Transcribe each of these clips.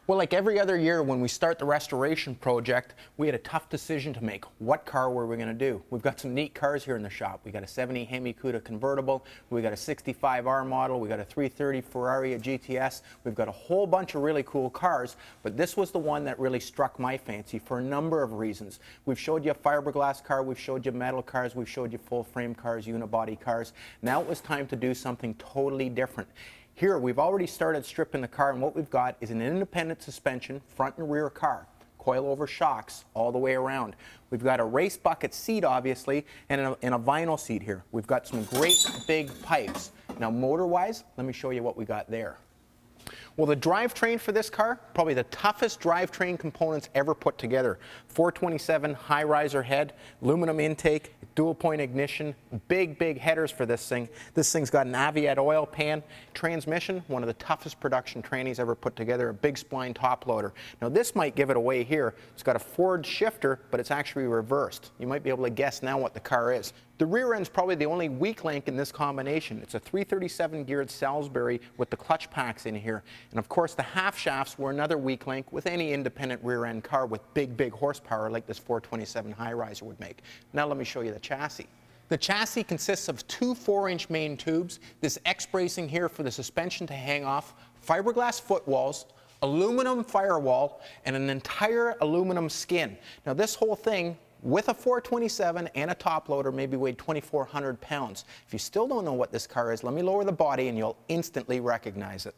Well, like every other year when we start the restoration project, we had a tough decision to make. What car were we going to do? We've got some neat cars here in the shop. We got a 70 Hemi Cuda convertible, we got a 65R model, we got a 330 Ferrari, a GTS. We've got a whole bunch of really cool cars, but this was the one that really struck my fancy for a number of reasons. We've showed you a fiberglass car, we've showed you metal cars, we've showed you full frame cars, unibody cars. Now it was time to do something totally different. Here, we've already started stripping the car, and what we've got is an independent suspension, front and rear car, coil-over shocks all the way around. We've got a race bucket seat, obviously, and a vinyl seat here. We've got some great big pipes. Now, motor-wise, let me show you what we got there. Well, the drivetrain for this car, probably the toughest drivetrain components ever put together. 427 high riser head, aluminum intake, dual point ignition, big headers for this thing. This thing's got an Aviat oil pan. Transmission, one of the toughest production trannies ever put together, a big spline top loader. Now this might give it away here. It's got a forward shifter, but it's actually reversed. You might be able to guess now what the car is. The rear end's probably the only weak link in this combination. It's a 337 geared Salisbury with the clutch packs in here. And of course the half shafts were another weak link with any independent rear end car with big horsepower like this 427 high riser would make. Now let me show you the chassis. The chassis consists of two 4-inch main tubes, this X bracing here for the suspension to hang off, fiberglass footwalls, aluminum firewall, and an entire aluminum skin. Now this whole thing, with a 427 and a top loader, maybe weighed 2,400 pounds. If you still don't know what this car is, let me lower the body and you'll instantly recognize it.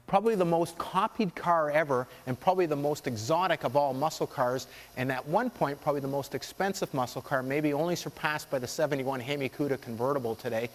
Probably the most copied car ever, and probably the most exotic of all muscle cars, and at one point probably the most expensive muscle car, maybe only surpassed by the 71 Hemi Cuda convertible today.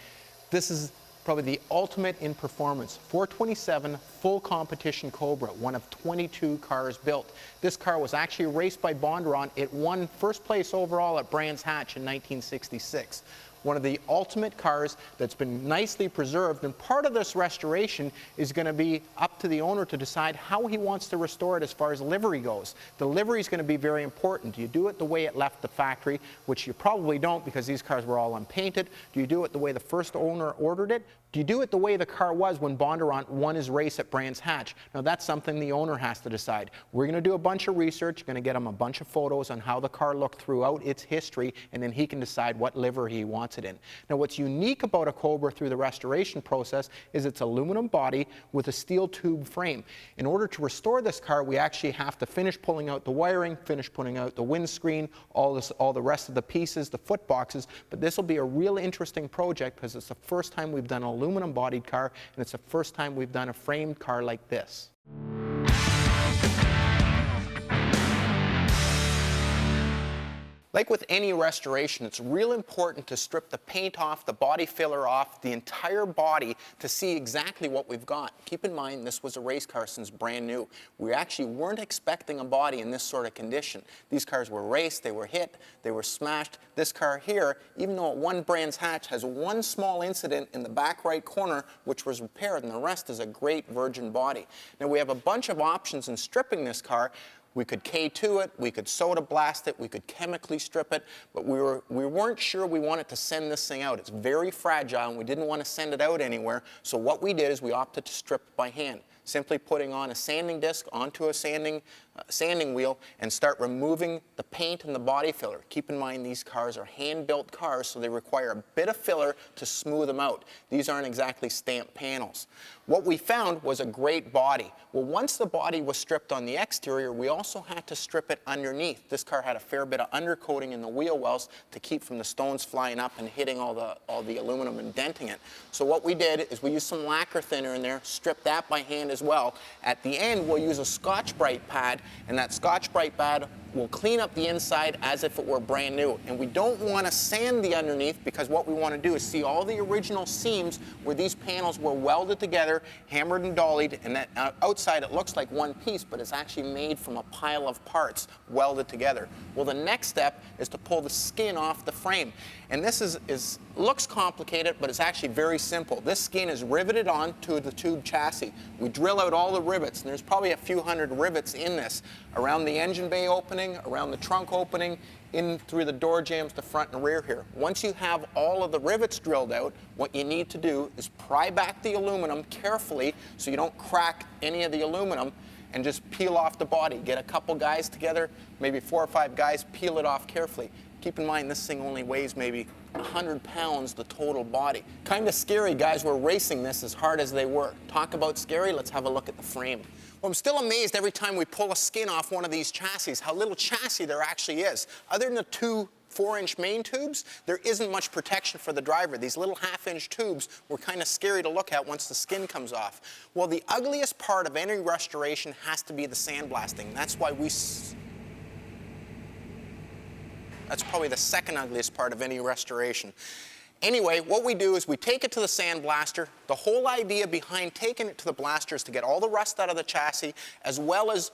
This is probably the ultimate in performance. 427 full competition Cobra, one of 22 cars built. This car was actually raced by Bondurant. It won first place overall at Brands Hatch in 1966. One of the ultimate cars that's been nicely preserved, and part of this restoration is going to be up to the owner to decide how he wants to restore it as far as livery goes. The livery is going to be very important. Do you do it the way it left the factory, which you probably don't because these cars were all unpainted? Do you do it the way the first owner ordered it? Do you do it the way the car was when Bondurant won his race at Brands Hatch? Now that's something the owner has to decide. We're going to do a bunch of research, going to get him a bunch of photos on how the car looked throughout its history, and then he can decide what livery he wants it in. Now what's unique about a Cobra through the restoration process is it's aluminum body with a steel tube frame. In order to restore this car, we actually have to finish pulling out the wiring, finish putting out the windscreen, all the rest of the pieces, the foot boxes, but this will be a real interesting project because it's the first time we've done an aluminum bodied car, and it's the first time we've done a framed car like this. Like with any restoration, it's real important to strip the paint off, the body filler off, the entire body to see exactly what we've got. Keep in mind, this was a race car since brand new. We actually weren't expecting a body in this sort of condition. These cars were raced, they were hit, they were smashed. This car here, even though it won Brands Hatch, has one small incident in the back right corner which was repaired, and the rest is a great virgin body. Now we have a bunch of options in stripping this car. We could K2 it, we could soda blast it, we could chemically strip it, but we weren't sure we wanted to send this thing out. It's very fragile and we didn't want to send it out anywhere, so what we did is we opted to strip it by hand. Simply putting on a sanding disc onto a sanding wheel and start removing the paint and the body filler. Keep in mind these cars are hand-built cars, so they require a bit of filler to smooth them out. These aren't exactly stamped panels. What we found was a great body. Well, once the body was stripped on the exterior, we also had to strip it underneath. This car had a fair bit of undercoating in the wheel wells to keep from the stones flying up and hitting all the aluminum and denting it. So what we did is we used some lacquer thinner in there, stripped that by hand as well. At the end, we'll use a Scotch-Brite pad, and that Scotch-Brite pad will clean up the inside as if it were brand new. And we don't want to sand the underneath because what we want to do is see all the original seams where these panels were welded together, hammered and dollied, and that outside it looks like one piece, but it's actually made from a pile of parts welded together. Well, the next step is to pull the skin off the frame. And this looks complicated, but it's actually very simple. This skin is riveted onto the tube chassis. We drill out all the rivets, and there's probably a few hundred rivets in this, around the engine bay opening, around the trunk opening, in through the door jambs, the front and rear here. Once you have all of the rivets drilled out, what you need to do is pry back the aluminum carefully so you don't crack any of the aluminum. and just peel off the body. Get a couple guys together, maybe 4 or 5 guys, peel it off carefully. Keep in mind this thing only weighs maybe 100 pounds, the total body. Kind of scary, guys. We're racing this as hard as they work. Talk about scary, let's have a look at the frame. Well, I'm still amazed every time we pull a skin off one of these chassis, how little chassis there actually is. Other than the 2 4-inch main tubes, there isn't much protection for the driver. These little 1/2-inch tubes were kind of scary to look at once the skin comes off. Well, the ugliest part of any restoration has to be the sandblasting. That's why that's probably the second ugliest part of any restoration. Anyway, what we do is we take it to the sandblaster. The whole idea behind taking it to the blaster is to get all the rust out of the chassis, as well as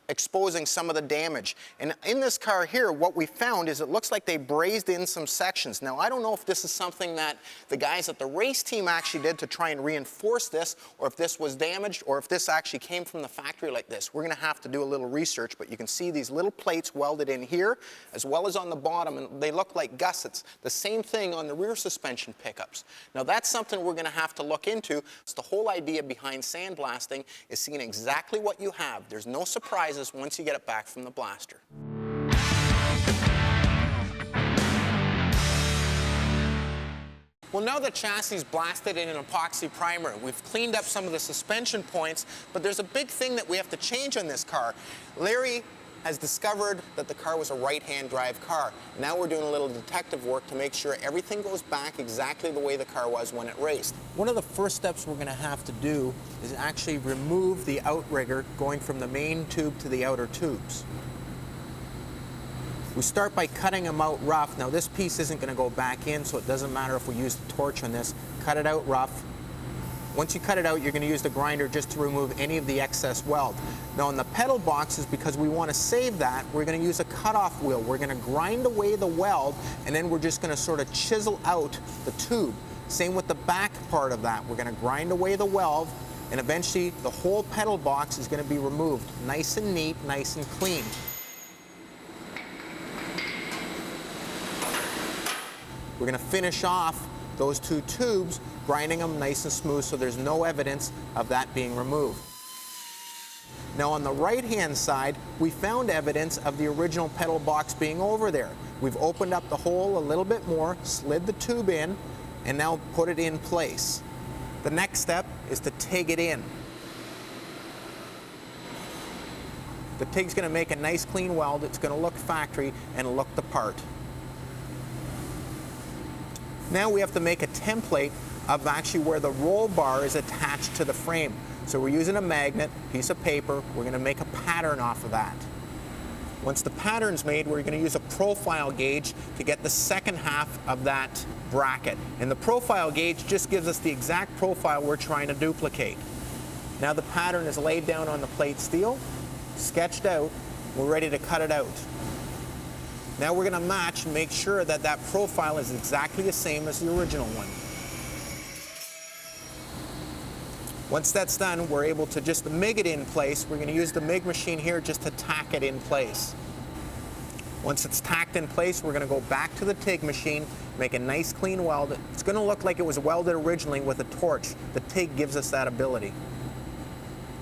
exposing some of the damage. And in this car here, what we found is it looks like they brazed in some sections. Now, I don't know if this is something that the guys at the race team actually did to try and reinforce this, or if this was damaged, or if this actually came from the factory like this. We're going to have to do a little research, but you can see these little plates welded in here, as well as on the bottom, and they look like gussets. The same thing on the rear suspension pickups. Now, that's something we're going to have to look into. It's the whole idea behind sandblasting is seeing exactly what you have. There's no surprises once you get it back from the blaster. Well, now the chassis is blasted in an epoxy primer. We've cleaned up some of the suspension points, but there's a big thing that we have to change on this car. Larry has discovered that the car was a right-hand drive car. Now we're doing a little detective work to make sure everything goes back exactly the way the car was when it raced. One of the first steps we're going to have to do is actually remove the outrigger going from the main tube to the outer tubes. We start by cutting them out rough. Now this piece isn't going to go back in, so it doesn't matter if we use the torch on this. Cut it out rough. Once you cut it out, you're going to use the grinder just to remove any of the excess weld. Now on the pedal boxes, because we want to save that, we're going to use a cutoff wheel. We're going to grind away the weld, and then we're just going to sort of chisel out the tube. Same with the back part of that. We're going to grind away the weld, and eventually the whole pedal box is going to be removed. Nice and neat, nice and clean. We're going to finish off those 2 tubes, grinding them nice and smooth so there's no evidence of that being removed. Now on the right-hand side, we found evidence of the original pedal box being over there. We've opened up the hole a little bit more, slid the tube in, and now put it in place. The next step is to TIG it in. The TIG's going to make a nice clean weld. It's going to look factory and look the part. Now we have to make a template of actually where the roll bar is attached to the frame. So we're using a magnet, piece of paper. We're going to make a pattern off of that. Once the pattern's made, we're going to use a profile gauge to get the second half of that bracket. And the profile gauge just gives us the exact profile we're trying to duplicate. Now the pattern is laid down on the plate steel, sketched out. We're ready to cut it out. Now we're going to match and make sure that that profile is exactly the same as the original one. Once that's done, we're able to just MIG it in place. We're going to use the MIG machine here just to tack it in place. Once it's tacked in place, we're going to go back to the TIG machine, make a nice clean weld. It's going to look like it was welded originally with a torch. The TIG gives us that ability.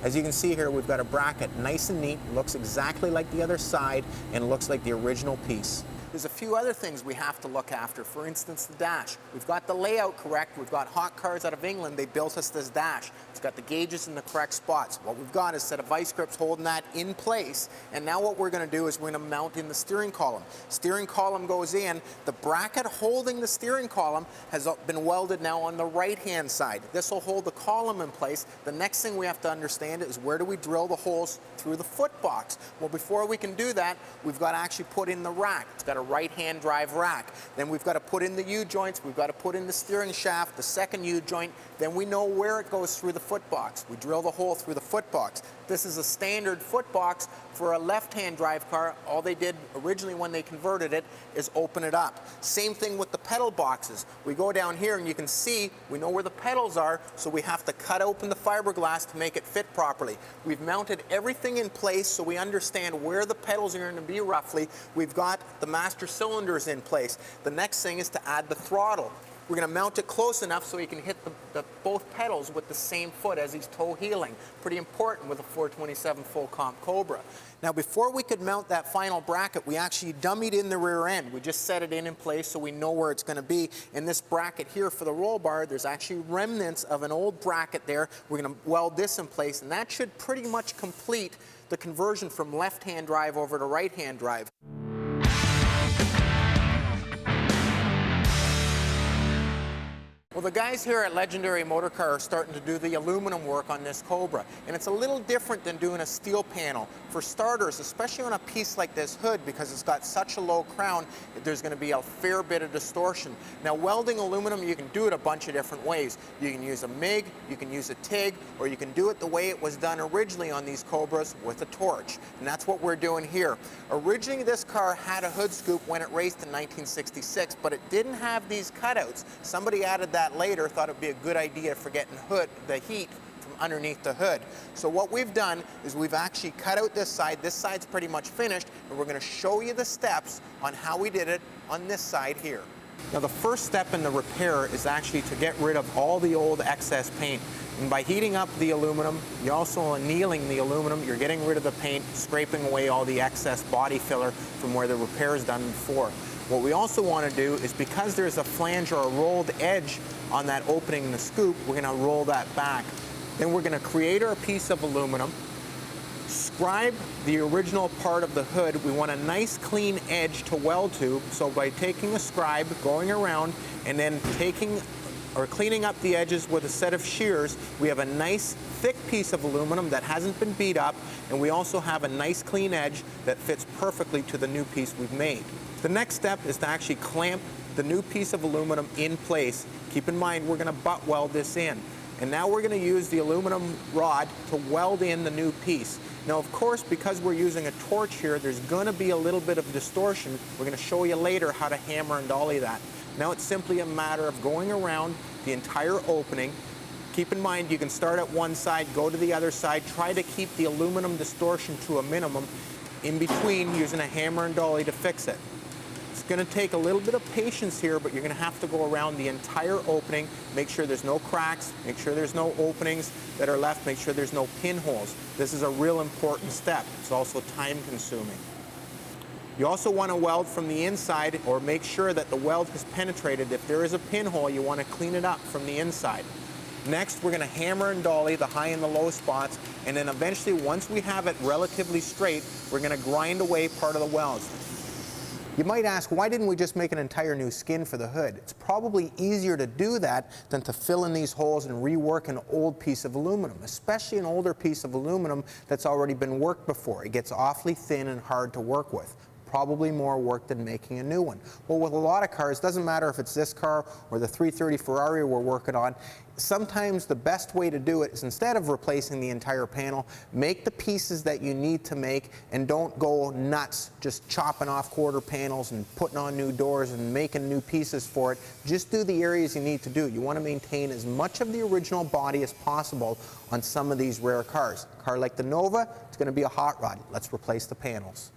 As you can see here, we've got a bracket, nice and neat, looks exactly like the other side, and looks like the original piece. There's a few other things we have to look after. For instance, the dash. We've got the layout correct. We've got Hot Cars out of England. They built us this dash. It's got the gauges in the correct spots. What we've got is a set of vice grips holding that in place. And now what we're going to do is we're going to mount in the steering column. Steering column goes in. The bracket holding the steering column has been welded now on the right-hand side. This will hold the column in place. The next thing we have to understand is where do we drill the holes through the foot box? Well, before we can do that, we've got to actually put in the rack. It's got a right-hand drive rack. Then we've got to put in the U-joints. We've got to put in the steering shaft, the second U-joint. Then we know where it goes through the foot box. We drill the hole through the foot box. This is a standard foot box for a left-hand drive car. All they did originally when they converted it is open it up. Same thing with the pedal boxes. We go down here and you can see we know where the pedals are, so we have to cut open the fiberglass to make it fit properly. We've mounted everything in place so we understand where the pedals are going to be roughly. We've got the master cylinders in place. The next thing is to add the throttle. We're going to mount it close enough so he can hit both pedals with the same foot as he's toe heeling. Pretty important with a 427 full comp Cobra. Now before we could mount that final bracket, we actually dummied in the rear end. We just set it in place so we know where it's going to be. In this bracket here for the roll bar, there's actually remnants of an old bracket there. We're going to weld this in place, and that should pretty much complete the conversion from left-hand drive over to right-hand drive. Well, the guys here at Legendary Motorcar are starting to do the aluminum work on this Cobra, and it's a little different than doing a steel panel. For starters, especially on a piece like this hood, because it's got such a low crown, there's going to be a fair bit of distortion. Now, welding aluminum, you can do it a bunch of different ways. You can use a MIG, you can use a TIG, or you can do it the way it was done originally on these Cobras with a torch, and that's what we're doing here. Originally, this car had a hood scoop when it raced in 1966, but it didn't have these cutouts. Somebody added that later, thought it would be a good idea for getting the heat from underneath the hood. So what we've done is we've actually cut out this side. This side's pretty much finished, and we're going to show you the steps on how we did it on this side here. Now the first step in the repair is actually to get rid of all the old excess paint. And by heating up the aluminum, you're also annealing the aluminum, you're getting rid of the paint, scraping away all the excess body filler from where the repair is done before. What we also want to do is, because there's a flange or a rolled edge on that opening in the scoop, we're going to roll that back. Then we're going to create our piece of aluminum, scribe the original part of the hood. We want a nice clean edge to weld to, so by taking a scribe, going around, and then taking or cleaning up the edges with a set of shears, we have a nice thick piece of aluminum that hasn't been beat up, and we also have a nice clean edge that fits perfectly to the new piece we've made. The next step is to actually clamp the new piece of aluminum in place. Keep in mind, we're going to butt weld this in. And now we're going to use the aluminum rod to weld in the new piece. Now, of course, because we're using a torch here, there's going to be a little bit of distortion. We're going to show you later how to hammer and dolly that. Now it's simply a matter of going around the entire opening. Keep in mind, you can start at one side, go to the other side, try to keep the aluminum distortion to a minimum, in between using a hammer and dolly to fix it. It's going to take a little bit of patience here, but you're going to have to go around the entire opening, make sure there's no cracks, make sure there's no openings that are left, make sure there's no pinholes. This is a real important step. It's also time consuming. You also want to weld from the inside, or make sure that the weld has penetrated. If there is a pinhole, you want to clean it up from the inside. Next, we're going to hammer and dolly the high and the low spots, and then eventually, once we have it relatively straight, we're going to grind away part of the welds. You might ask, why didn't we just make an entire new skin for the hood? It's probably easier to do that than to fill in these holes and rework an old piece of aluminum, especially an older piece of aluminum that's already been worked before. It gets awfully thin and hard to work with. Probably more work than making a new one. Well, with a lot of cars, doesn't matter if it's this car or the 330 Ferrari we're working on, sometimes the best way to do it is, instead of replacing the entire panel, make the pieces that you need to make, and don't go nuts just chopping off quarter panels and putting on new doors and making new pieces for it. Just do the areas you need to do. You want to maintain as much of the original body as possible on some of these rare cars. A car like the Nova, it's going to be a hot rod. Let's replace the panels.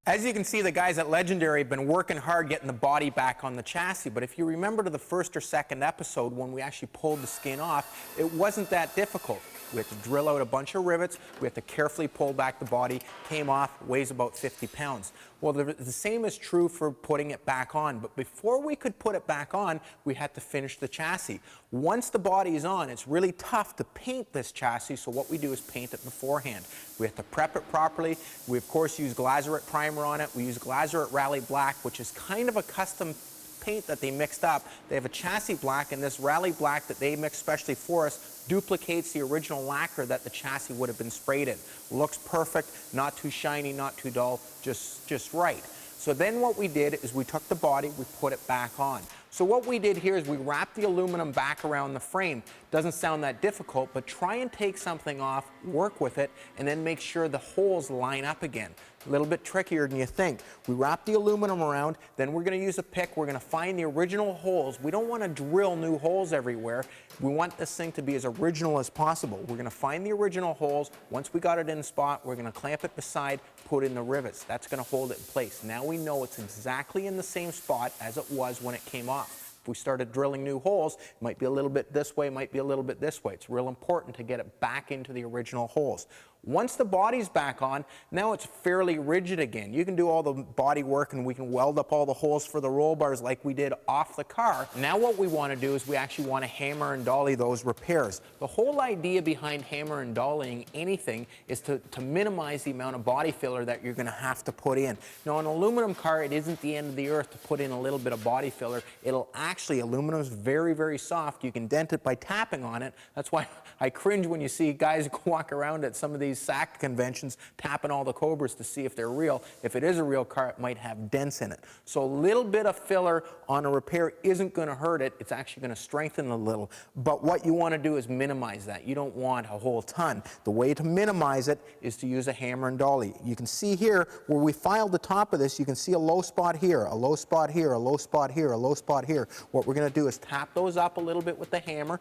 As you can see, the guys at Legendary have been working hard getting the body back on the chassis, but if you remember to the first or second episode when we actually pulled the skin off, it wasn't that difficult. We had to drill out a bunch of rivets, we had to carefully pull back the body, came off, weighs about 50 pounds. Well, the same is true for putting it back on, but before we could put it back on, we had to finish the chassis. Once the body is on, it's really tough to paint this chassis, so what we do is paint it beforehand. We have to prep it properly. We, of course, use Glazerite primer on it. We use Glazerite Rally Black, which is kind of a custom paint that they mixed up. They have a chassis black, and this Rally Black that they mixed specially for us duplicates the original lacquer that the chassis would have been sprayed in. Looks perfect, not too shiny, not too dull, just right. So then what we did is we took the body, we put it back on. So what we did here is we wrapped the aluminum back around the frame. Doesn't sound that difficult, but try and take something off, work with it, and then make sure the holes line up again. A little bit trickier than you think. We wrap the aluminum around, then we're going to use a pick. We're going to find the original holes. We don't want to drill new holes everywhere. We want this thing to be as original as possible. We're going to find the original holes. Once we got it in spot, we're going to clamp it beside, put in the rivets. That's going to hold it in place. Now we know it's exactly in the same spot as it was when it came off. If we started drilling new holes, it might be a little bit this way, might be a little bit this way. It's real important to get it back into the original holes. Once the body's back on, now it's fairly rigid again. You can do all the body work and we can weld up all the holes for the roll bars like we did off the car. Now what we want to do is we actually want to hammer and dolly those repairs. The whole idea behind hammer and dollying anything is to minimize the amount of body filler that you're going to have to put in. Now on an aluminum car, it isn't the end of the earth to put in a little bit of body filler. It'll actually, aluminum is very, very soft. You can dent it by tapping on it. That's why I cringe when you see guys walk around at some of these SAC conventions tapping all the Cobras to see if they're real. If it is a real car, it might have dents in it. So a little bit of filler on a repair isn't going to hurt it. It's actually going to strengthen it a little. But what you want to do is minimize that. You don't want a whole ton. The way to minimize it is to use a hammer and dolly. You can see here where we filed the top of this, you can see a low spot here, a low spot here, a low spot here, a low spot here. What we're going to do is tap those up a little bit with the hammer,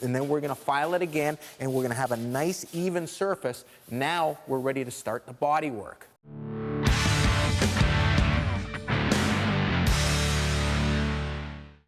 and then we're going to file it again, and we're going to have a nice even surface. Now we're ready to start the body work.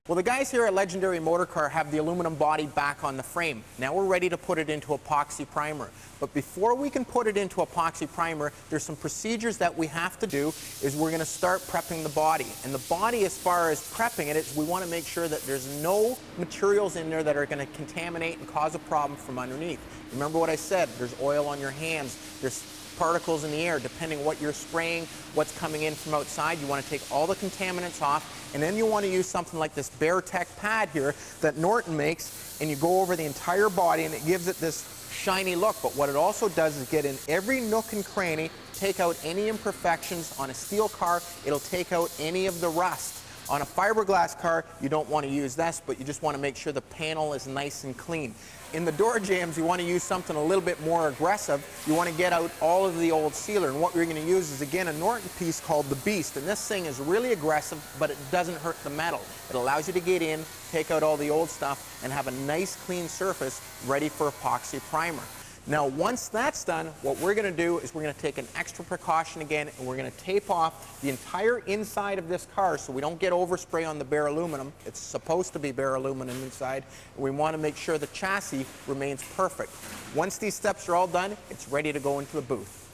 Well, the guys here at Legendary Motorcar have the aluminum body back on the frame. Now we're ready to put it into epoxy primer. But before we can put it into epoxy primer, there's some procedures that we have to do. Is we're going to start prepping the body. And the body, as far as prepping it, is we want to make sure that there's no materials in there that are going to contaminate and cause a problem from underneath. Remember what I said, there's oil on your hands, there's particles in the air. Depending what you're spraying, what's coming in from outside, you want to take all the contaminants off, and then you want to use something like this BearTech pad here that Norton makes, and you go over the entire body and it gives it this shiny look. But what it also does is get in every nook and cranny, take out any imperfections. On a steel car, it'll take out any of the rust. On a fiberglass car, you don't want to use this, but you just want to make sure the panel is nice and clean. In the door jambs, you want to use something a little bit more aggressive. You want to get out all of the old sealer, and what we're going to use is, again, a Norton piece called the Beast, and this thing is really aggressive, but it doesn't hurt the metal. It allows you to get in, take out all the old stuff, and have a nice clean surface ready for epoxy primer. Now, once that's done, what we're going to do is we're going to take an extra precaution again, and we're going to tape off the entire inside of this car so we don't get overspray on the bare aluminum. It's supposed to be bare aluminum inside. And we want to make sure the chassis remains perfect. Once these steps are all done, it's ready to go into the booth.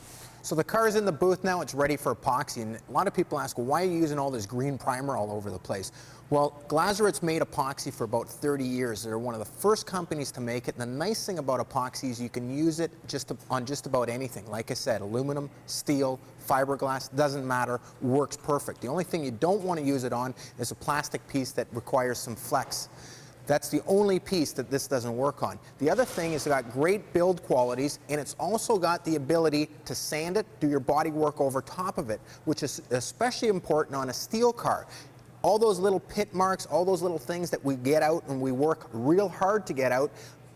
So the car is in the booth now, it's ready for epoxy, and a lot of people ask, well, why are you using all this green primer all over the place? Well, Glazerit's made epoxy for about 30 years. They're one of the first companies to make it, and the nice thing about epoxy is you can use it on just about anything. Like I said, aluminum, steel, fiberglass, doesn't matter, works perfect. The only thing you don't want to use it on is a plastic piece that requires some flex. That's the only piece that this doesn't work on. The other thing is it's got great build qualities, and it's also got the ability to sand it, do your body work over top of it, which is especially important on a steel car. All those little pit marks, all those little things that we get out and we work real hard to get out,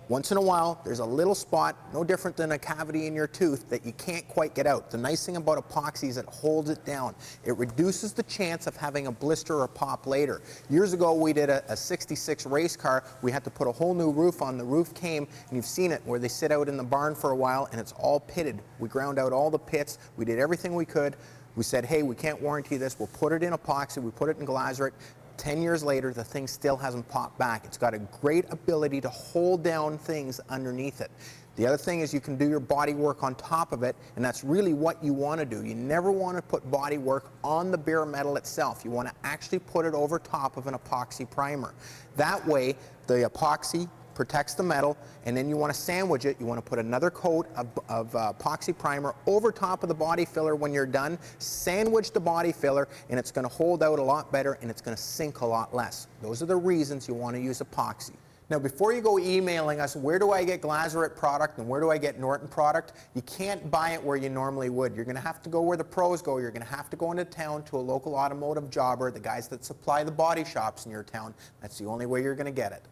once in a while, there's a little spot, no different than a cavity in your tooth, that you can't quite get out. The nice thing about epoxy is it holds it down. It reduces the chance of having a blister or pop later. Years ago, we did a 66 race car. We had to put a whole new roof on. The roof came, and you've seen it, where they sit out in the barn for a while, and it's all pitted. We ground out all the pits. We did everything we could. We said, hey, we can't warranty this. We'll put it in epoxy. We put it in Glazerit. 10 years later, the thing still hasn't popped back. It's got a great ability to hold down things underneath it. The other thing is you can do your body work on top of it, and that's really what you want to do. You never want to put body work on the bare metal itself. You want to actually put it over top of an epoxy primer. That way, the epoxy protects the metal, and then you want to sandwich it. You want to put another coat of epoxy primer over top of the body filler when you're done. Sandwich the body filler, and it's going to hold out a lot better, and it's going to sink a lot less. Those are the reasons you want to use epoxy. Now, before you go emailing us, where do I get Glazerit product and where do I get Norton product? You can't buy it where you normally would. You're going to have to go where the pros go. You're going to have to go into town to a local automotive jobber, the guys that supply the body shops in your town. That's the only way you're going to get it.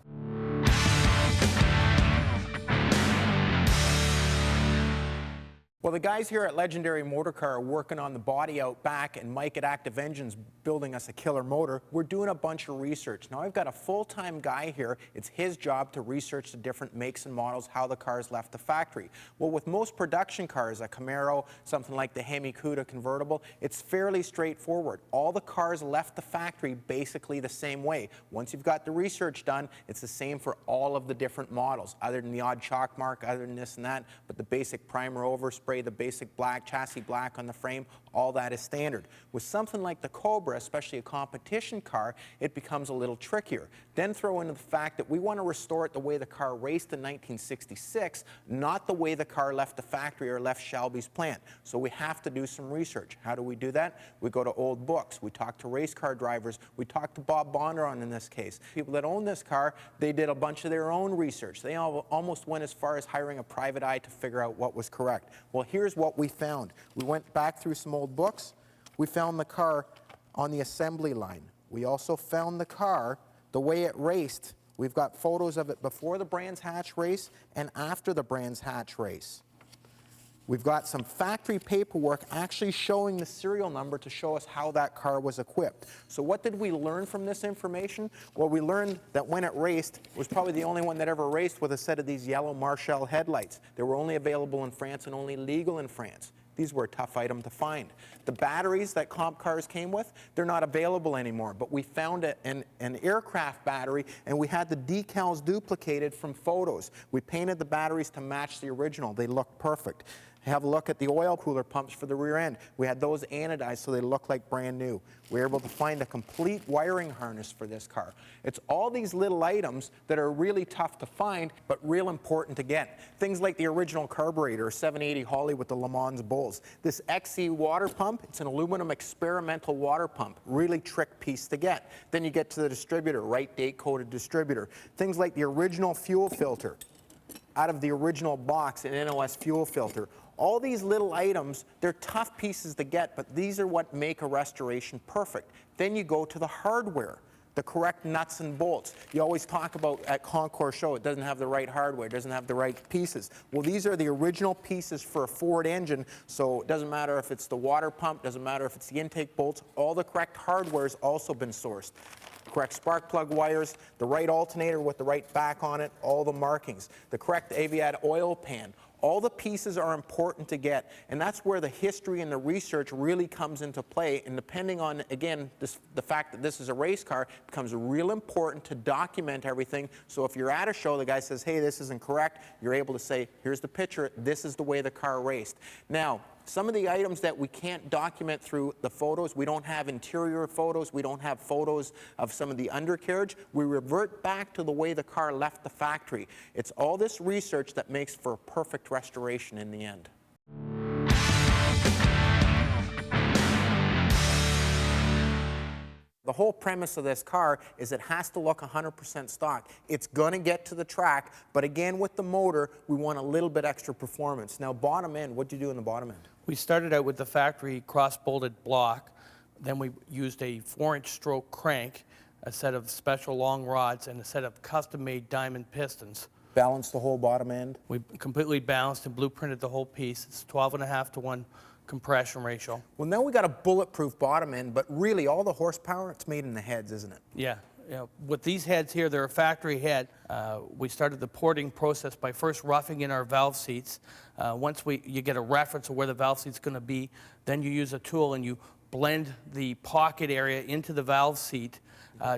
Well, the guys here at Legendary Motorcar are working on the body out back, and Mike at Active Engines building us a killer motor. We're doing a bunch of research. Now, I've got a full-time guy here. It's his job to research the different makes and models, how the cars left the factory. Well, with most production cars, a Camaro, something like the Hemi Cuda convertible, it's fairly straightforward. All the cars left the factory basically the same way. Once you've got the research done, it's the same for all of the different models, other than the odd chalk mark, other than this and that, but the basic primer overspray, the basic black, chassis black on the frame, all that is standard. With something like the Cobra, especially a competition car, it becomes a little trickier. Then throw into the fact that we want to restore it the way the car raced in 1966, not the way the car left the factory or left Shelby's plant. So we have to do some research. How do we do that? We go to old books. We talk to race car drivers. We talk to Bob Bondurant in this case. People that own this car, they did a bunch of their own research. They almost went as far as hiring a private eye to figure out what was correct. Well, here's what we found. We went back through some old books. We found the car on the assembly line. We also found the car the way it raced. We've got photos of it before the Brands Hatch race and after the Brands Hatch race. We've got some factory paperwork actually showing the serial number to show us how that car was equipped. So what did we learn from this information? Well, we learned that when it raced, it was probably the only one that ever raced with a set of these yellow Marshall headlights. They were only available in France and only legal in France. These were a tough item to find. The batteries that comp cars came with, they're not available anymore, but we found an aircraft battery, and we had the decals duplicated from photos. We painted the batteries to match the original. They looked perfect. Have a look at the oil cooler pumps for the rear end. We had those anodized so they look like brand new. We were able to find a complete wiring harness for this car. It's all these little items that are really tough to find, but real important to get. Things like the original carburetor, 780 Holly with the Le Mans Bulls. This XC water pump, it's an aluminum experimental water pump. Really trick piece to get. Then you get to the distributor, right date coded distributor. Things like the original fuel filter, out of the original box, an NOS fuel filter. All these little items, they're tough pieces to get, but these are what make a restoration perfect. Then you go to the hardware, the correct nuts and bolts. You always talk about at Concours Show, it doesn't have the right hardware, it doesn't have the right pieces. Well, these are the original pieces for a Ford engine, so it doesn't matter if it's the water pump, doesn't matter if it's the intake bolts, all the correct hardware has also been sourced. Correct spark plug wires, the right alternator with the right back on it, all the markings, the correct Aviad oil pan. All the pieces are important to get, and that's where the history and the research really comes into play. And depending on, again, the fact that this is a race car, it becomes real important to document everything. So if you're at a show, the guy says, hey, this isn't correct, you're able to say, here's the picture, this is the way the car raced. Now, some of the items that we can't document through the photos, we don't have interior photos, we don't have photos of some of the undercarriage, we revert back to the way the car left the factory. It's all this research that makes for a perfect restoration in the end. The whole premise of this car is it has to look 100% stock. It's going to get to the track, but again, with the motor, we want a little bit extra performance. Now, bottom end, what do you do in the bottom end? We started out with the factory cross-bolted block. Then we used a 4-inch stroke crank, a set of special long rods, and a set of custom-made diamond pistons. Balance the whole bottom end? We completely balanced and blueprinted the whole piece. It's 12.5 to 1 compression ratio. Well, now we got a bulletproof bottom end, but really all the horsepower, it's made in the heads, isn't it? Yeah. With these heads here, they're a factory head. We started the porting process by first roughing in our valve seats. Once you get a reference of where the valve seat's going to be, then you use a tool and you blend the pocket area into the valve seat,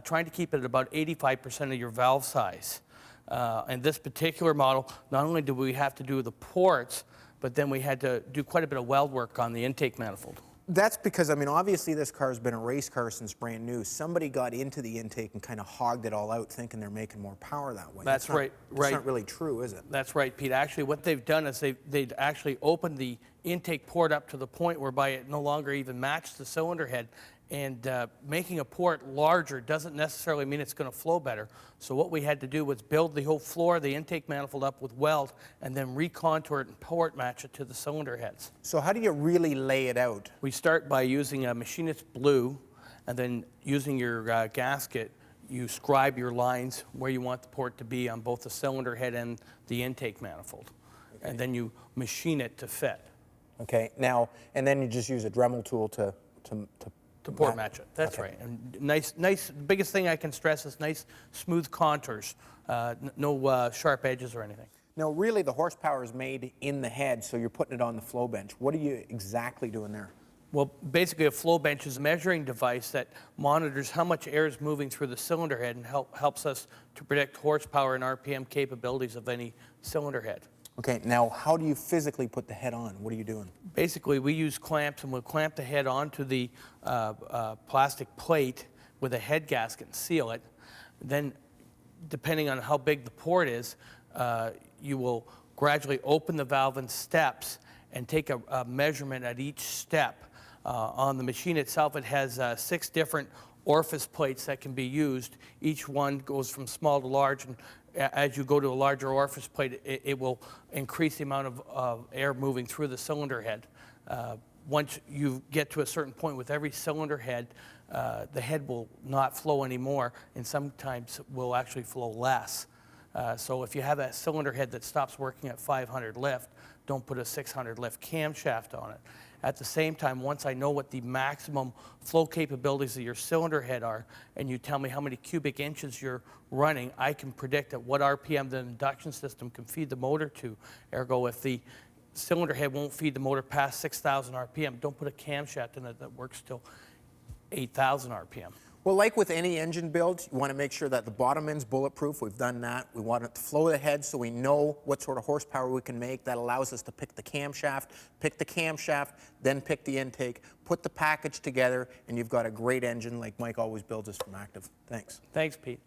trying to keep it at about 85% of your valve size. And this particular model, not only do we have to do the ports, but then we had to do quite a bit of weld work on the intake manifold. That's because, I mean, obviously this car's been a race car since brand new. Somebody got into the intake and kind of hogged it all out thinking they're making more power that way. That's right. That's not really true, is it? That's right, Pete. Actually, what they've done is they'd actually opened the intake port up to the point whereby it no longer even matched the cylinder head. And making a port larger doesn't necessarily mean it's going to flow better. So what we had to do was build the whole floor of the intake manifold up with weld and then recontour it and port match it to the cylinder heads. So how do you really lay it out? We start by using a machinist blue, and then using your gasket, you scribe your lines where you want the port to be on both the cylinder head and the intake manifold. Okay. And then you machine it to fit. Okay, now, and then you just use a Dremel tool to Port match it. That's right. And nice. Biggest thing I can stress is nice, smooth contours, no sharp edges or anything. Now, really, the horsepower is made in the head, so you're putting it on the flow bench. What are you exactly doing there? Well, basically, a flow bench is a measuring device that monitors how much air is moving through the cylinder head and helps us to predict horsepower and RPM capabilities of any cylinder head. Okay, now how do you physically put the head on? What are you doing? Basically, we use clamps, and we'll clamp the head onto the plastic plate with a head gasket and seal it. Then, depending on how big the port is, you will gradually open the valve in steps and take a measurement at each step. On the machine itself, it has 6 different orifice plates that can be used. Each one goes from small to large, and as you go to a larger orifice plate, it will increase the amount of air moving through the cylinder head. Once you get to a certain point with every cylinder head, the head will not flow anymore, and sometimes will actually flow less. So if you have a cylinder head that stops working at 500 lift, don't put a 600 lift camshaft on it. At the same time, once I know what the maximum flow capabilities of your cylinder head are, and you tell me how many cubic inches you're running, I can predict at what RPM the induction system can feed the motor to. Ergo, if the cylinder head won't feed the motor past 6,000 RPM, don't put a camshaft in it that works till 8,000 RPM. Well, like with any engine build, you want to make sure that the bottom end's bulletproof. We've done that. We want it to flow the head so we know what sort of horsepower we can make. That allows us to pick the camshaft, then pick the intake, put the package together, and you've got a great engine like Mike always builds us from Active. Thanks. Thanks, Pete.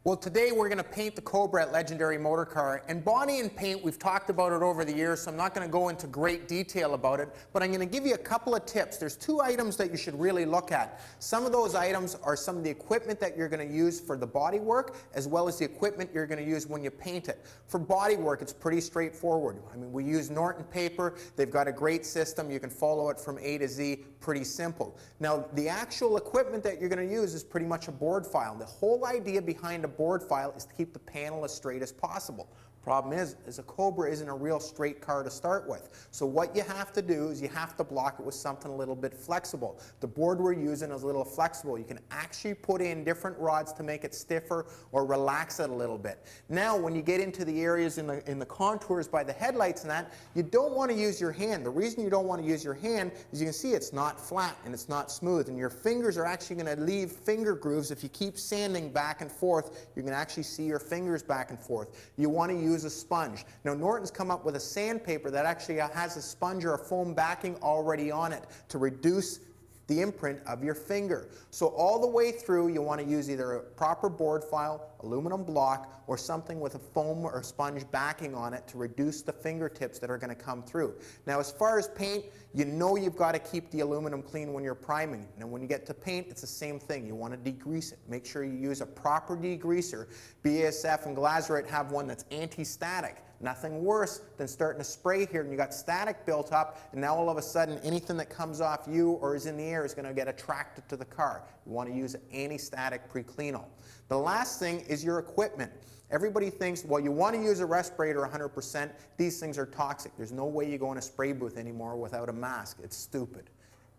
Well, today we're going to paint the Cobra at Legendary Motorcar, and body and paint, we've talked about it over the years, so I'm not going to go into great detail about it, but I'm going to give you a couple of tips. There's 2 items that you should really look at. Some of those items are some of the equipment that you're going to use for the body work, as well as the equipment you're going to use when you paint it. For body work, it's pretty straightforward. I mean, we use Norton paper. They've got a great system. You can follow it from A to Z. Pretty simple. Now, the actual equipment that you're going to use is pretty much a board file. The whole idea behind a board file is to keep the panel as straight as possible. Problem is a Cobra isn't a real straight car to start with. So what you have to do is you have to block it with something a little bit flexible. The board we're using is a little flexible. You can actually put in different rods to make it stiffer or relax it a little bit. Now, when you get into the areas in the contours by the headlights and that, you don't want to use your hand. The reason you don't want to use your hand is you can see it's not flat and it's not smooth, and your fingers are actually going to leave finger grooves. If you keep sanding back and forth, you can actually see your fingers back and forth. You want to use a sponge. Now, Norton's come up with a sandpaper that actually has a sponge or a foam backing already on it to reduce the imprint of your finger. So all the way through, you want to use either a proper board file, aluminum block, or something with a foam or sponge backing on it to reduce the fingertips that are going to come through. Now, as far as paint, you know you've got to keep the aluminum clean when you're priming. Now, when you get to paint, it's the same thing. You want to degrease it. Make sure you use a proper degreaser. BASF and Glazerite have one that's anti-static. Nothing worse than starting to spray here and you got static built up, and now all of a sudden anything that comes off you or is in the air is going to get attracted to the car. You want to use an anti-static pre-cleanal. The last thing is your equipment. Everybody thinks, well, you want to use a respirator 100%. These things are toxic. There's no way you go in a spray booth anymore without a mask. It's stupid.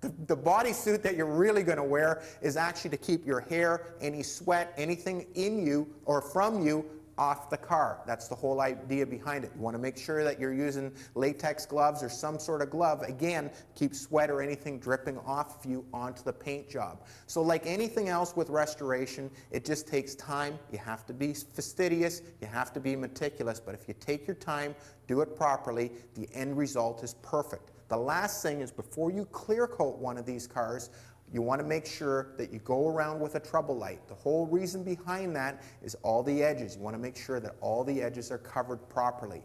The bodysuit that you're really going to wear is actually to keep your hair, any sweat, anything in you or from you off the car. That's the whole idea behind it. You want to make sure that you're using latex gloves or some sort of glove. Again, keep sweat or anything dripping off of you onto the paint job. So like anything else with restoration, it just takes time. You have to be fastidious. You have to be meticulous. But if you take your time, do it properly, the end result is perfect. The last thing is before you clear coat one of these cars, you want to make sure that you go around with a trouble light. The whole reason behind that is all the edges. You want to make sure that all the edges are covered properly.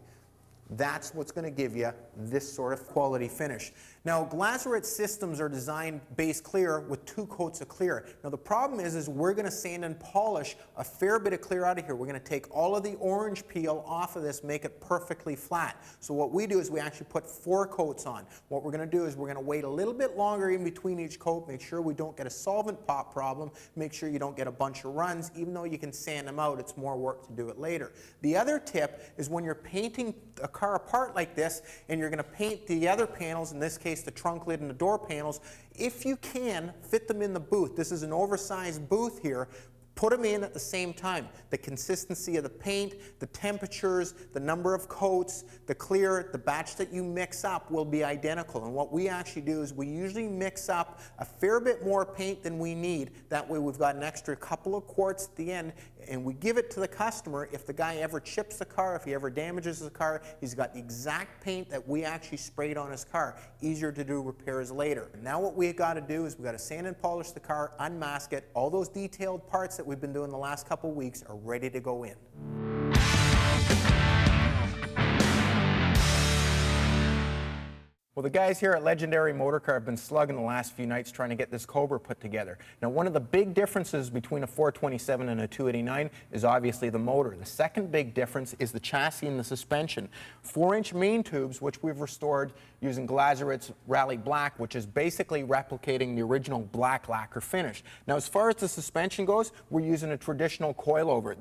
That's what's going to give you this sort of quality finish. Now, Glazerite systems are designed base clear with 2 coats of clear. Now, the problem is we're going to sand and polish a fair bit of clear out of here. We're going to take all of the orange peel off of this, make it perfectly flat. So what we do is we actually put 4 coats on. What we're going to do is we're going to wait a little bit longer in between each coat, make sure we don't get a solvent pop problem, make sure you don't get a bunch of runs. Even though you can sand them out, it's more work to do it later. The other tip is when you're painting a car apart like this and you're going to paint the other panels, in this case the trunk lid and the door panels, if you can, fit them in the booth. This is an oversized booth here. Put them in at the same time. The consistency of the paint, the temperatures, the number of coats, the clear, the batch that you mix up will be identical. And what we actually do is we usually mix up a fair bit more paint than we need. That way we've got an extra couple of quarts at the end, and we give it to the customer. If the guy ever chips the car, if he ever damages the car, he's got the exact paint that we actually sprayed on his car. Easier to do repairs later. Now what we've got to do is we've got to sand and polish the car, unmask it. All those detailed parts that we've been doing the last couple weeks are ready to go in. Well, the guys here at Legendary Motorcar have been slugging the last few nights trying to get this Cobra put together. Now, one of the big differences between a 427 and a 289 is obviously the motor. The second big difference is the chassis and the suspension. 4-inch main tubes, which we've restored using Glazerite's Rally Black, which is basically replicating the original black lacquer finish. Now, as far as the suspension goes, we're using a traditional coilover.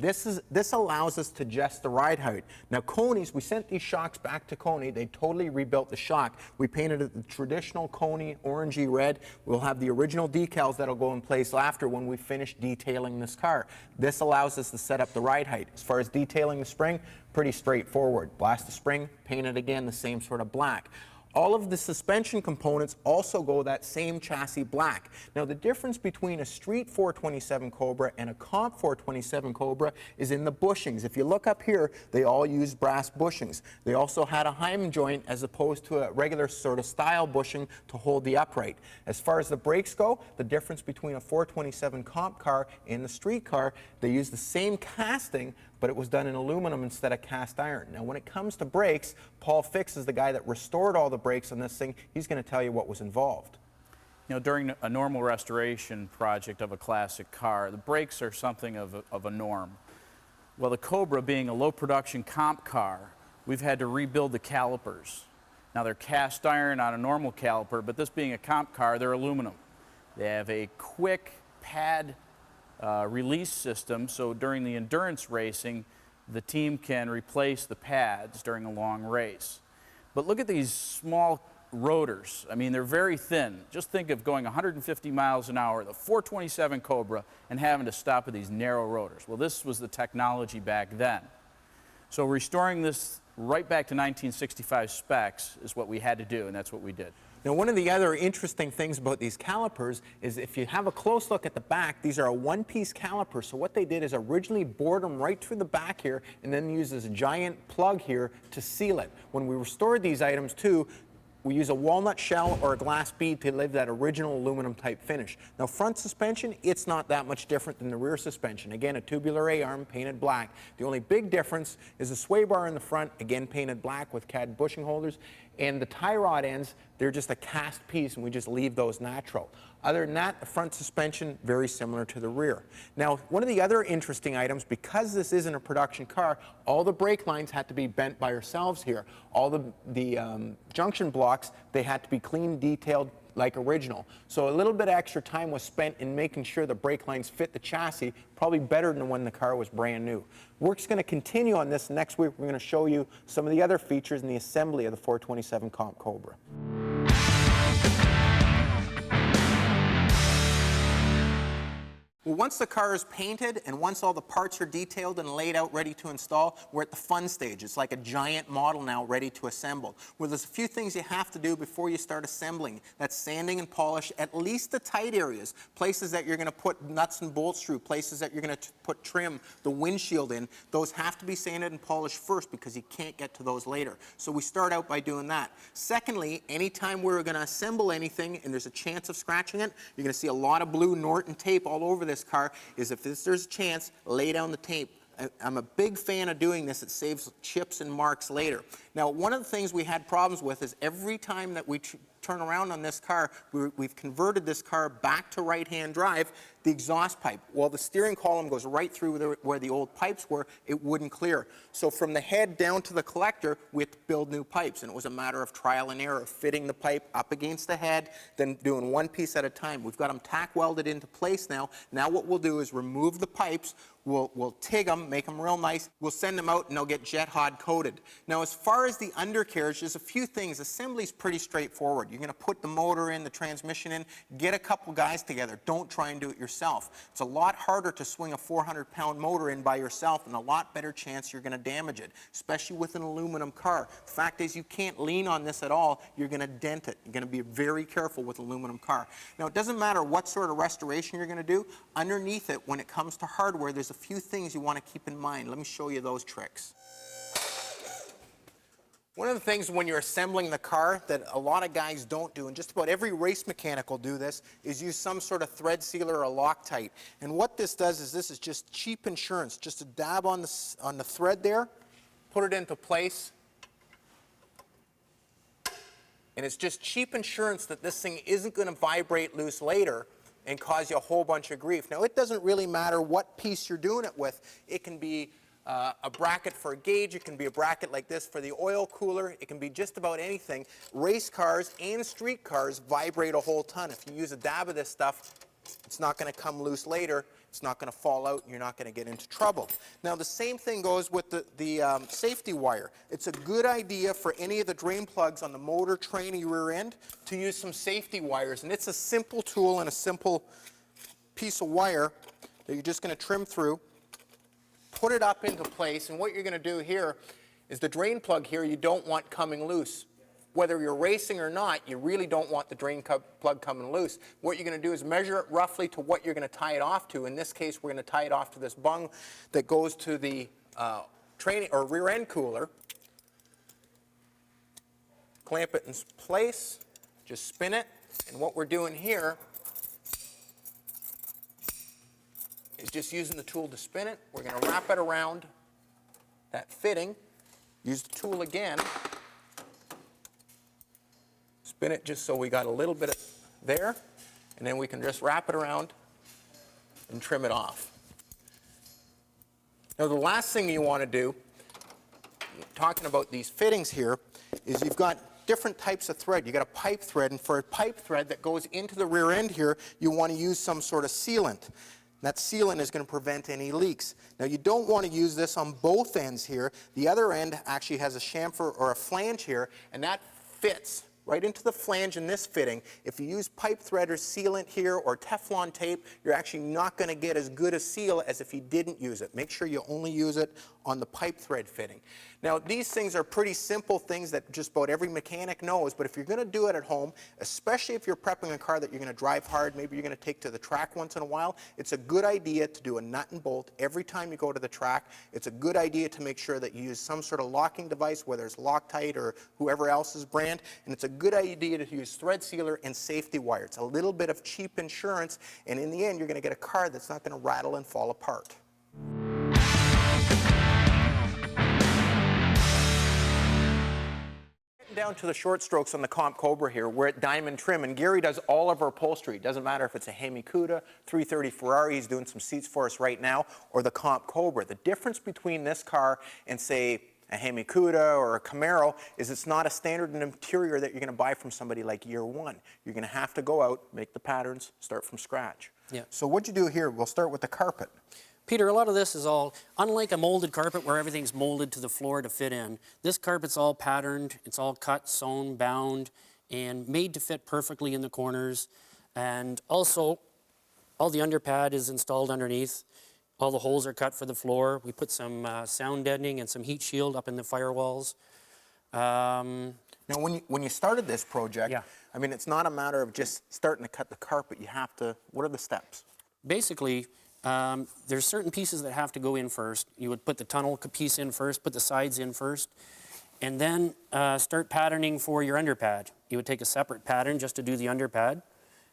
This allows us to adjust the ride height. Now, Coney's, we sent these shocks back to Coney. They totally rebuilt the shock. We painted it the traditional Coney orangey red. We'll have the original decals that'll go in place after when we finish detailing this car. This allows us to set up the ride height. As far as detailing the spring, pretty straightforward. Blast the spring, paint it again the same sort of black. All of the suspension components also go that same chassis black. Now, the difference between a street 427 Cobra and a comp 427 Cobra is in the bushings. If you look up here, they all use brass bushings. They also had a Hyman joint as opposed to a regular sort of style bushing to hold the upright. As far as the brakes go, the difference between a 427 comp car and the street car, they use the same casting, but it was done in aluminum instead of cast iron. Now, when it comes to brakes, Paul Fix is the guy that restored all the brakes on this thing. He's going to tell you what was involved. You know, during a normal restoration project of a classic car, the brakes are something of a norm. Well, the Cobra being a low production comp car, we've had to rebuild the calipers. Now, they're cast iron on a normal caliper, but this being a comp car, they're aluminum. They have a quick pad release system, so during the endurance racing, the team can replace the pads during a long race. But look at these small rotors. I mean, they're very thin. Just think of going 150 miles an hour, the 427 Cobra, and having to stop at these narrow rotors. Well, this was the technology back then. So restoring this right back to 1965 specs is what we had to do, and that's what we did. Now, one of the other interesting things about these calipers is if you have a close look at the back, these are a one-piece caliper. So what they did is originally bored them right through the back here and then use this giant plug here to seal it. When we restored these items too, we use a walnut shell or a glass bead to leave that original aluminum type finish. Now, front suspension, it's not that much different than the rear suspension. Again, a tubular A-arm painted black. The only big difference is the sway bar in the front, again painted black with CAD bushing holders, and the tie rod ends, they're just a cast piece and we just leave those natural. Other than that, the front suspension, very similar to the rear. Now, one of the other interesting items, because this isn't a production car, all the brake lines had to be bent by ourselves here. All the junction blocks, they had to be clean, detailed, like original. So a little bit of extra time was spent in making sure the brake lines fit the chassis, probably better than when the car was brand new. Work's going to continue on this. Next week, we're going to show you some of the other features in the assembly of the 427 Comp Cobra. Well, once the car is painted and once all the parts are detailed and laid out ready to install, we're at the fun stage. It's like a giant model now ready to assemble. Well, there's a few things you have to do before you start assembling. That's sanding and polish at least the tight areas, places that you're going to put nuts and bolts through, places that you're going to put trim, the windshield in. Those have to be sanded and polished first because you can't get to those later. So we start out by doing that. Secondly, anytime we're going to assemble anything and there's a chance of scratching it, you're going to see a lot of blue Norton tape all over this car, is if there's a chance, lay down the tape. I'm a big fan of doing this. It saves chips and marks later. Now, one of the things we had problems with is every time that we turn around on this car, we've converted this car back to right-hand drive, the exhaust pipe. Well, the steering column goes right through where the old pipes were. It wouldn't clear. So from the head down to the collector, we had to build new pipes. And it was a matter of trial and error, fitting the pipe up against the head, then doing one piece at a time. We've got them tack welded into place now. Now what we'll do is remove the pipes. We'll TIG them, make them real nice. We'll send them out and they'll get jet hot coated. Now, as far as the undercarriage, there's a few things. Assembly's pretty straightforward. You're gonna put the motor in, the transmission in, get a couple guys together. Don't try and do it yourself. It's a lot harder to swing a 400-pound motor in by yourself and a lot better chance you're gonna damage it, especially with an aluminum car. The fact is you can't lean on this at all. You're gonna dent it. You're gonna be very careful with an aluminum car. Now, it doesn't matter what sort of restoration you're gonna do. Underneath it, when it comes to hardware, there's a few things you want to keep in mind. Let me show you those tricks. One of the things when you're assembling the car that a lot of guys don't do, and just about every race mechanic will do this, is use some sort of thread sealer or Loctite. And what this does is this is just cheap insurance. Just a dab on the thread there, put it into place, and it's just cheap insurance that this thing isn't going to vibrate loose later and cause you a whole bunch of grief. Now, it doesn't really matter what piece you're doing it with. It can be a bracket for a gauge. It can be a bracket like this for the oil cooler. It can be just about anything. Race cars and street cars vibrate a whole ton. If you use a dab of this stuff, it's not going to come loose later. It's not going to fall out, and you're not going to get into trouble. Now, the same thing goes with the safety wire. It's a good idea for any of the drain plugs on the motor, tranny, rear end to use some safety wires. And it's a simple tool and a simple piece of wire that you're just going to trim through, put it up into place, and what you're going to do here is the drain plug here you don't want coming loose. Whether you're racing or not, you really don't want the drain plug coming loose. What you're going to do is measure it roughly to what you're going to tie it off to. In this case, we're going to tie it off to this bung that goes to the training or rear end cooler. Clamp it in place, just spin it, and what we're doing here is just using the tool to spin it. We're going to wrap it around that fitting, use the tool again, spin it just so we got a little bit there, and then we can just wrap it around and trim it off. Now, the last thing you want to do, talking about these fittings here, is you've got different types of thread. You've got a pipe thread, and for a pipe thread that goes into the rear end here, you want to use some sort of sealant. That sealant is going to prevent any leaks. Now, you don't want to use this on both ends here. The other end actually has a chamfer or a flange here, and that fits right into the flange in this fitting. If you use pipe thread or sealant here or Teflon tape, you're actually not going to get as good a seal as if you didn't use it. Make sure you only use it on the pipe thread fitting. Now, these things are pretty simple things that just about every mechanic knows, but if you're going to do it at home, especially if you're prepping a car that you're going to drive hard, maybe you're going to take to the track once in a while, it's a good idea to do a nut and bolt every time you go to the track. It's a good idea to make sure that you use some sort of locking device, whether it's Loctite or whoever else's brand, and it's a good idea to use thread sealer and safety wire. It's a little bit of cheap insurance, and in the end, you're going to get a car that's not going to rattle and fall apart. Down to the short strokes on the Comp Cobra here. We're at Diamond Trim, and Gary does all of our upholstery. It doesn't matter if it's a Hemi Cuda, 330 Ferrari, he's doing some seats for us right now, or the Comp Cobra. The difference between this car and, say, a Hemi Cuda or a Camaro is it's not a standard interior that you're going to buy from somebody like Year One. You're going to have to go out, make the patterns, start from scratch. Yeah. So what you do here, we'll start with the carpet. Peter, a lot of this is all, unlike a molded carpet where everything's molded to the floor to fit in, this carpet's all patterned, it's all cut, sewn, bound, and made to fit perfectly in the corners. And also, all the underpad is installed underneath. All the holes are cut for the floor. We put some sound deadening and some heat shield up in the firewalls. Now, when you started this project, Yeah. I mean, it's not a matter of just starting to cut the carpet. You have to, what are the steps? Basically, there's certain pieces that have to go in first. You would put the tunnel piece in first, put the sides in first, and then start patterning for your underpad. You would take a separate pattern just to do the underpad.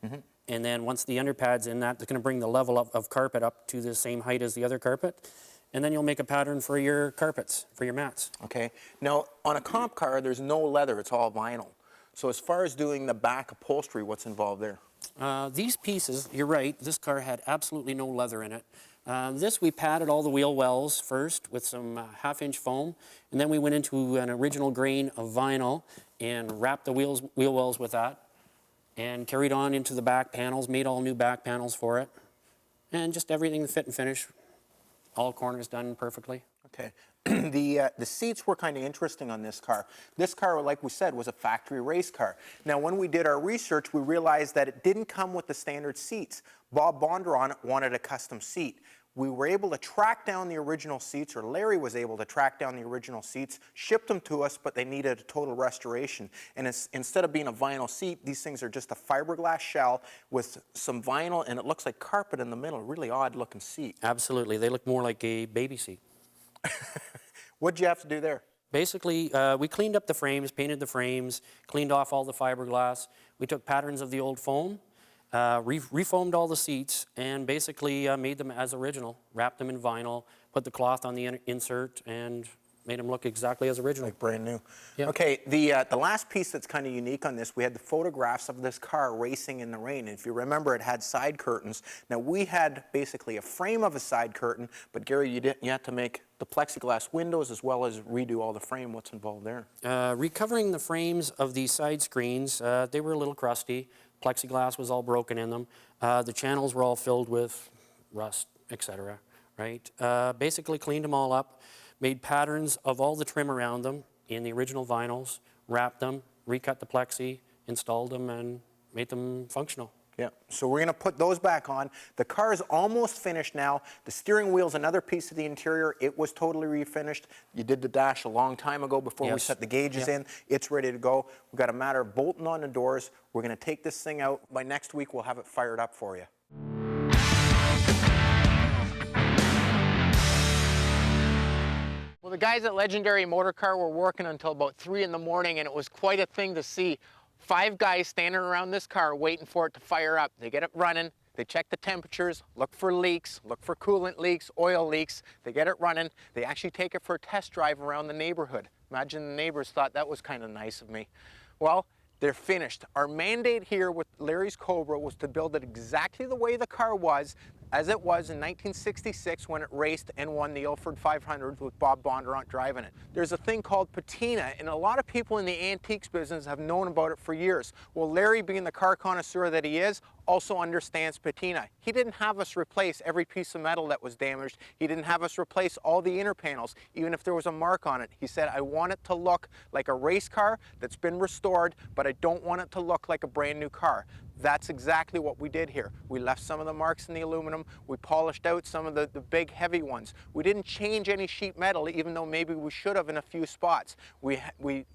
Mm-hmm. And then once the underpad's in, that's going to bring the level of carpet up to the same height as the other carpet. and then you'll make a pattern for your carpets, for your mats. Okay. Now, on a comp car, there's no leather, it's all vinyl. So as far as doing the back upholstery, what's involved there? These pieces, you're right, this car had absolutely no leather in it. This we padded all the wheel wells first with some half-inch foam, and then we went into an original grain of vinyl and wrapped the wheel wells with that, and carried on into the back panels, made all new back panels for it, and just everything fit and finish. All corners done perfectly. Okay. The seats were kind of interesting on this car. This car, like we said, was a factory race car. Now, when we did our research, we realized that it didn't come with the standard seats. Bob Bondurant wanted a custom seat. We were able to track down the original seats, or Larry was able to track down the original seats, shipped them to us, but they needed a total restoration. And instead of being a vinyl seat, these things are just a fiberglass shell with some vinyl, and it looks like carpet in the middle. Really odd looking seat. Absolutely, they look more like a baby seat. What'd you have to do there? Basically, we cleaned up the frames, painted the frames, cleaned off all the fiberglass. We took patterns of the old foam, refoamed all the seats, and basically made them as original. Wrapped them in vinyl, put the cloth on the insert, and made them look exactly as original. Like brand new. Yeah. Okay, the last piece that's kind of unique on this, we had the photographs of this car racing in the rain. And if you remember, it had side curtains. Now, we had basically a frame of a side curtain, but Gary, you had to make the plexiglass windows as well as redo all the frame. What's involved there? Recovering the frames of the side screens, they were a little crusty. Plexiglass was all broken in them. The channels were all filled with rust, etc. Right? Basically cleaned them all up, made patterns of all the trim around them in the original vinyls, wrapped them, recut the plexi, installed them, and made them functional. Yeah, so we're going to put those back on. The car is almost finished now. The steering wheel's another piece of the interior. It was totally refinished. You did the dash a long time ago before we Yes. set the gauges in. It's ready to go. We've got a matter of bolting on the doors. We're going to take this thing out. By next week, we'll have it fired up for you. Well, the guys at Legendary Motorcar were working until about 3 in the morning, and it was quite a thing to see. 5 guys standing around this car waiting for it to fire up. They get it running, they check the temperatures, look for leaks, look for coolant leaks, oil leaks. They get it running. They actually take it for a test drive around the neighborhood. Imagine the neighbors thought that was kind of nice of me. Well, they're finished. Our mandate here with Larry's Cobra was to build it exactly the way the car was, as it was in 1966 when it raced and won the Ilford 500 with Bob Bondurant driving it. There's a thing called patina, and a lot of people in the antiques business have known about it for years. Well, Larry, being the car connoisseur that he is, also understands patina. He didn't have us replace every piece of metal that was damaged. He didn't have us replace all the inner panels, even if there was a mark on it. He said, I want it to look like a race car that's been restored, but I don't want it to look like a brand new car. That's exactly what we did here. We left some of the marks in the aluminum. We polished out some of the big heavy ones. We didn't change any sheet metal, even though maybe we should have in a few spots. We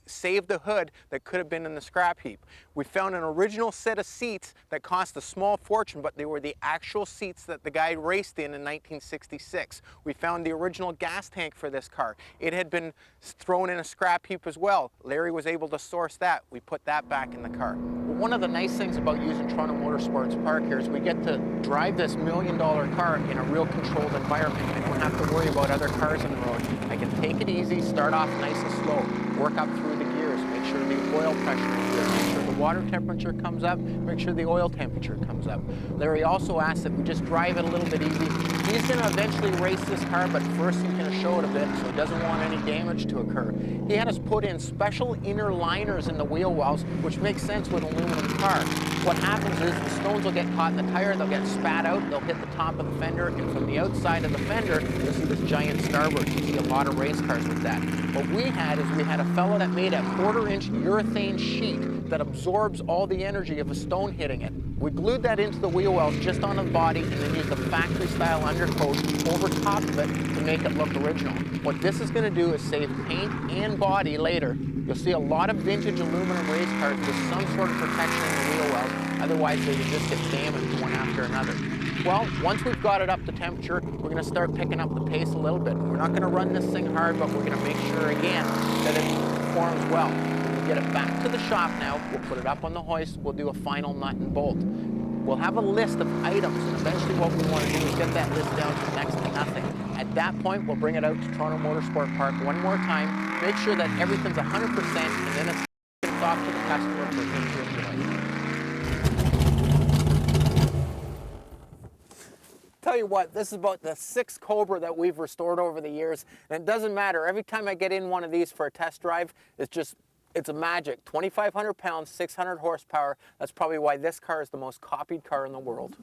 saved the hood that could have been in the scrap heap. We found an original set of seats that cost a small fortune, but they were the actual seats that the guy raced in 1966. We found the original gas tank for this car. It had been thrown in a scrap heap as well. Larry was able to source that. We put that back in the car. Well, one of the nice things about using Toronto Motorsports Park here is we get to drive this $1 million car in a real controlled environment. I don't have to worry about other cars on the road. I can take it easy, start off nice and slow, work up through the gears, make sure the oil pressure is good, make sure the water temperature comes up, make sure the oil temperature comes up. Larry also asked that we just drive it a little bit easy. He's going to eventually race this car, but first he's going to show it a bit so he doesn't want any damage to occur. He had us put in special inner liners in the wheel wells, which makes sense with an aluminum car. What happens is the stones will get caught in the tire, they'll get spat out, they'll hit the top of the fender, and from the outside of the fender, you'll see this giant starburst. You see a lot of race cars with that. What we had is we had a fellow that made a 1/4-inch urethane sheet that absorbs all the energy of a stone hitting it. We glued that into the wheel wells just on the body and then used a factory-style undercoat over top of it to make it look original. What this is going to do is save paint and body later. You'll see a lot of vintage aluminum race cars with some sort of protection in the wheel wells. Otherwise, they would just get damaged one after another. Well, once we've got it up to temperature, we're going to start picking up the pace a little bit. We're not going to run this thing hard, but we're going to make sure, again, that it performs well. Get it back to the shop now, we'll put it up on the hoist, we'll do a final nut and bolt. We'll have a list of items, and eventually what we want to do is get that list down to next to nothing. At that point, we'll bring it out to Toronto Motorsport Park one more time, make sure that everything's 100%, and then it's off to the customer for him to enjoy. Tell you what, this is about the 6th Cobra that we've restored over the years, and it doesn't matter. Every time I get in one of these for a test drive, it's a magic. 2,500 pounds, 600 horsepower. That's probably why this car is the most copied car in the world.